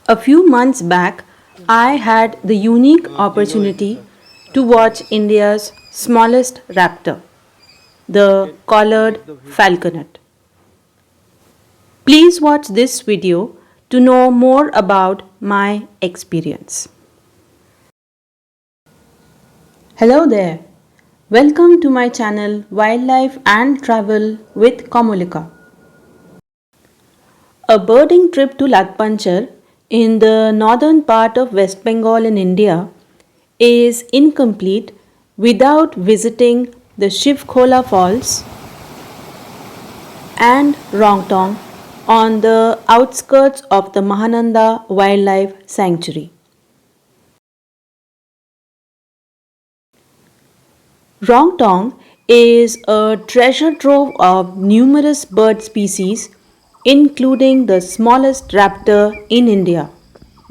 A few months back, I had the unique opportunity to watch India's smallest raptor, the collared falconet. Please watch this video to know more about my experience. Hello there. Welcome to my channel Wildlife and Travel with Kamulika. A birding trip to Lagpanchar in the northern part of West Bengal in India is incomplete without visiting the Shivkhola Falls and Rongtong on the outskirts of the Mahananda Wildlife Sanctuary. Rongtong is a treasure trove of numerous bird species, including the smallest raptor in India,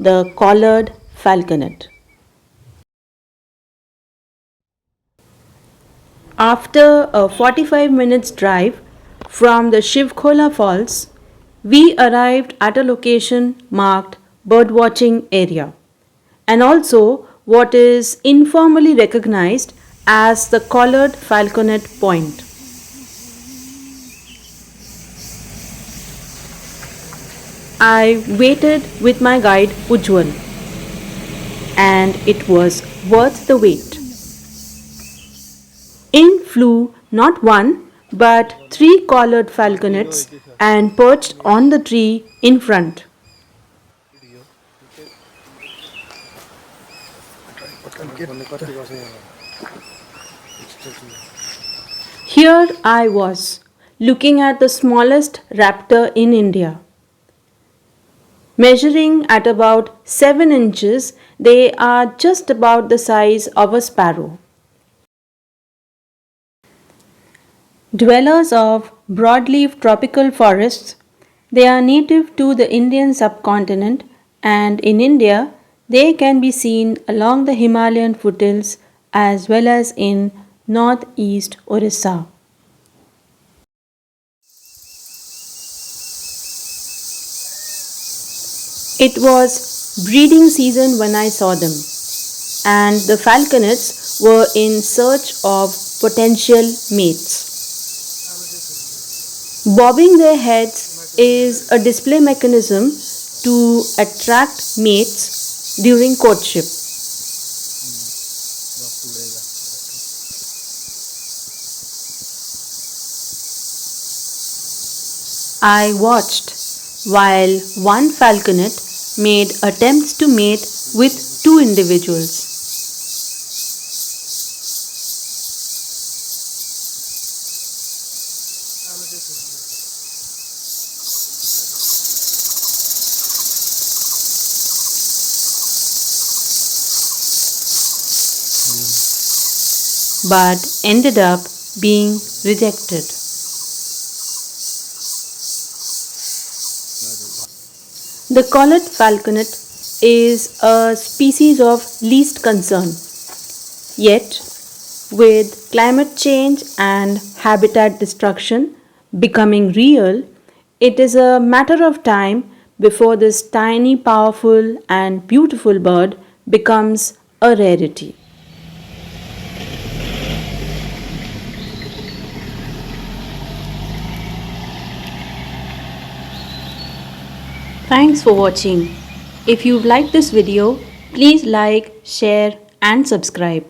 the collared falconet. After a 45 minutes drive from the Shivkhola Falls, we arrived at a location marked birdwatching area and also what is informally recognized as the Collared Falconet Point. I waited with my guide Ujjwal, and it was worth the wait. In flew not one but three collared falconets and perched on the tree in front. Here I was, looking at the smallest raptor in India. Measuring at about 7 inches, they are just about the size of a sparrow. Dwellers of broadleaf tropical forests, they are native to the Indian subcontinent, and in India they can be seen along the Himalayan foothills as well as in northeast Orissa. It was breeding season when I saw them, and the falconets were in search of potential mates. Bobbing their heads is a display mechanism to attract mates during courtship. I watched while one falconet made attempts to mate with two individuals. But ended up being rejected. The collared falconet is a species of least concern. Yet, with climate change and habitat destruction becoming real, it is a matter of time before this tiny, powerful, and beautiful bird becomes a rarity. Thanks for watching. If you've liked this video, please like, share and subscribe.